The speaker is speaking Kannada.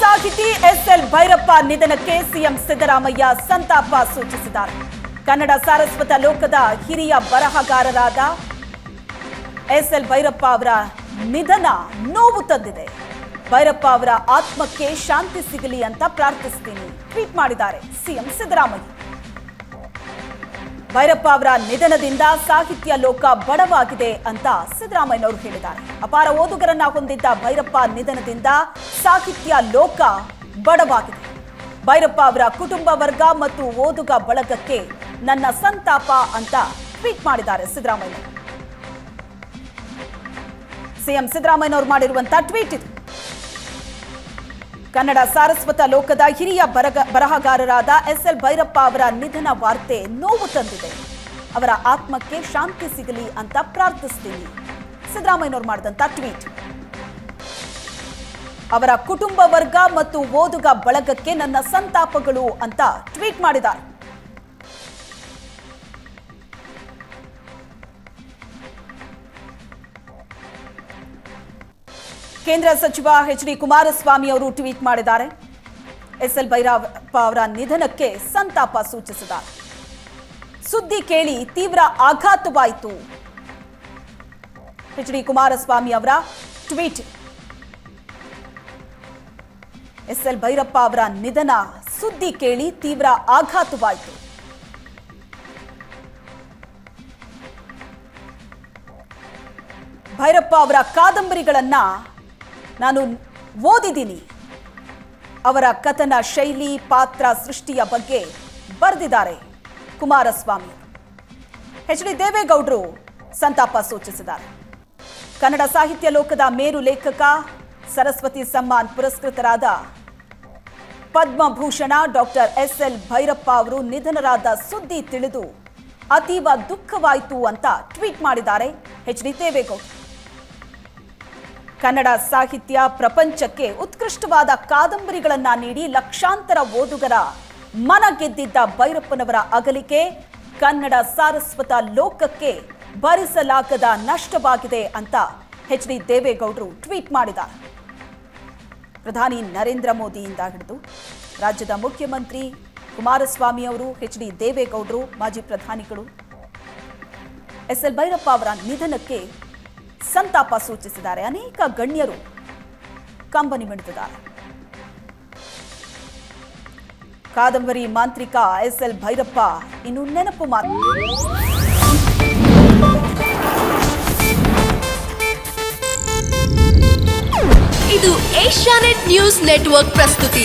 ಸಾಹಿತಿ ಎಸ್ಎಲ್ ಭೈರಪ್ಪ ನಿಧನಕ್ಕೆ ಸಿಎಂ ಸಿದ್ದರಾಮಯ್ಯ ಸಂತಾಪ ಸೂಚಿಸಿದ್ದಾರೆ. ಕನ್ನಡ ಸಾರಸ್ವತ ಲೋಕದ ಹಿರಿಯ ಬರಹಗಾರರಾದ ಎಸ್ಎಲ್ ಭೈರಪ್ಪ ಅವರ ನಿಧನ ನೋವು ತಂದಿದೆ. ಭೈರಪ್ಪ ಅವರ ಆತ್ಮಕ್ಕೆ ಶಾಂತಿ ಸಿಗಲಿ ಅಂತ ಪ್ರಾರ್ಥಿಸ್ತೀನಿ ಟ್ವೀಟ್ ಮಾಡಿದ್ದಾರೆ ಸಿಎಂ ಸಿದ್ದರಾಮಯ್ಯ. ಭೈರಪ್ಪ ಅವರ ನಿಧನದಿಂದ ಸಾಹಿತ್ಯ ಲೋಕ ಬಡವಾಗಿದೆ ಅಂತ ಸಿದ್ದರಾಮಯ್ಯನವರು ಹೇಳಿದ್ದಾರೆ. ಅಪಾರ ಓದುಗರನ್ನ ಹೊಂದಿದ್ದ ಭೈರಪ್ಪ ನಿಧನದಿಂದ ಸಾಹಿತ್ಯ ಲೋಕ ಬಡವಾಗಿದೆ. ಭೈರಪ್ಪ ಅವರ ಕುಟುಂಬ ವರ್ಗ ಮತ್ತು ಓದುಗ ಬಳಗಕ್ಕೆ ನನ್ನ ಸಂತಾಪ ಅಂತ ಟ್ವೀಟ್ ಮಾಡಿದ್ದಾರೆ ಸಿದ್ದರಾಮಯ್ಯ. ಸಿಎಂ ಸಿದ್ದರಾಮಯ್ಯನವರು ಮಾಡಿರುವಂತಹ ಟ್ವೀಟ್ ಇದು. ಕನ್ನಡ ಸಾರಸ್ವತ ಲೋಕದ ಹಿರಿಯ ಬರಹಗಾರರಾದ ಎಸ್ಎಲ್ ಭೈರಪ್ಪ ಅವರ ನಿಧನ ವಾರ್ತೆ ನೋವು ತಂದಿದೆ. ಅವರ ಆತ್ಮಕ್ಕೆ ಶಾಂತಿ ಸಿಗಲಿ ಅಂತ ಪ್ರಾರ್ಥಿಸ್ತೀನಿ. ಸಿದ್ದರಾಮಯ್ಯನವರು ಮಾಡಿದಂತ ಟ್ವೀಟ್. ಅವರ ಕುಟುಂಬ ವರ್ಗ ಮತ್ತು ಓದುಗ ಬಳಗಕ್ಕೆ ನನ್ನ ಸಂತಾಪಗಳು ಅಂತ ಟ್ವೀಟ್ ಮಾಡಿದ್ದಾರೆ. ಕೇಂದ್ರ ಸಚಿವ ಎಚ್ ಡಿ ಕುಮಾರಸ್ವಾಮಿ ಅವರು ಟ್ವೀಟ್ ಮಾಡಿದ್ದಾರೆ. ಎಸ್ಎಲ್ ಭೈರಪ್ಪ ಅವರ ನಿಧನಕ್ಕೆ ಸಂತಾಪ ಸೂಚಿಸಿದ್ದಾರೆ. ಸುದ್ದಿ ಕೇಳಿ ತೀವ್ರ ಆಘಾತವಾಯಿತು. ಎಚ್ ಡಿ ಕುಮಾರಸ್ವಾಮಿ ಅವರ ಟ್ವೀಟ್. ಎಸ್ಎಲ್ ಭೈರಪ್ಪ ಅವರ ನಿಧನ ಸುದ್ದಿ ಕೇಳಿ ತೀವ್ರ ಆಘಾತವಾಯಿತು. ಭೈರಪ್ಪ ಅವರ ಕಾದಂಬರಿಗಳನ್ನ ನಾನು ಓದಿದ್ದೀನಿ. ಅವರ ಕಥನ ಶೈಲಿ, ಪಾತ್ರ ಸೃಷ್ಟಿಯ ಬಗ್ಗೆ ಬರೆದಿದ್ದಾರೆ ಕುಮಾರಸ್ವಾಮಿ. ಎಚ್ ಡಿ ದೇವೇಗೌಡರು ಸಂತಾಪ ಸೂಚಿಸಿದ್ದಾರೆ. ಕನ್ನಡ ಸಾಹಿತ್ಯ ಲೋಕದ ಮೇರು ಲೇಖಕ, ಸರಸ್ವತಿ ಸಮ್ಮಾನ್ ಪುರಸ್ಕೃತರಾದ ಪದ್ಮಭೂಷಣ ಡಾಕ್ಟರ್ ಎಸ್ಎಲ್ ಭೈರಪ್ಪ ಅವರು ನಿಧನರಾದ ಸುದ್ದಿ ತಿಳಿದು ಅತೀವ ದುಃಖವಾಯಿತು ಅಂತ ಟ್ವೀಟ್ ಮಾಡಿದ್ದಾರೆ ಎಚ್ ಡಿ ದೇವೇಗೌಡ. ಕನ್ನಡ ಸಾಹಿತ್ಯ ಪ್ರಪಂಚಕ್ಕೆ ಉತ್ಕೃಷ್ಟವಾದ ಕಾದಂಬರಿಗಳನ್ನ ನೀಡಿ ಲಕ್ಷಾಂತರ ಓದುಗರ ಮನ ಗೆದ್ದಿದ್ದ ಭೈರಪ್ಪನವರ ಅಗಲಿಕೆ ಕನ್ನಡ ಸಾರಸ್ವತ ಲೋಕಕ್ಕೆ ಭರಿಸಲಾಗದ ನಷ್ಟವಾಗಿದೆ ಅಂತ ಎಚ್ ಡಿ ದೇವೇಗೌಡರು ಟ್ವೀಟ್ ಮಾಡಿದ್ದಾರೆ. ಪ್ರಧಾನಿ ನರೇಂದ್ರ ಮೋದಿಯಿಂದ ಹಿಡಿದು ರಾಜ್ಯದ ಮುಖ್ಯಮಂತ್ರಿ ಕುಮಾರಸ್ವಾಮಿ ಅವರು, ಎಚ್ ಡಿ ದೇವೇಗೌಡರು, ಮಾಜಿ ಪ್ರಧಾನಿಗಳು ಎಸ್ಎಲ್ ಭೈರಪ್ಪ ಅವರ ನಿಧನಕ್ಕೆ ಸಂತಾಪ ಸೂಚಿಸಿದ್ದಾರೆ. ಅನೇಕ ಗಣ್ಯರು ಕಂಬನಿ ಮಿಡಿದಿದ್ದಾರೆ. ಕಾದಂಬರಿ ಮಾಂತ್ರಿಕ ಎಸ್ಎಲ್ ಭೈರಪ್ಪ ಇನ್ನು ನೆನಪು ಮಾತ್ರ. ಇದು ಏಷ್ಯಾನೆಟ್ ನ್ಯೂಸ್ ನೆಟ್ವರ್ಕ್ ಪ್ರಸ್ತುತಿ.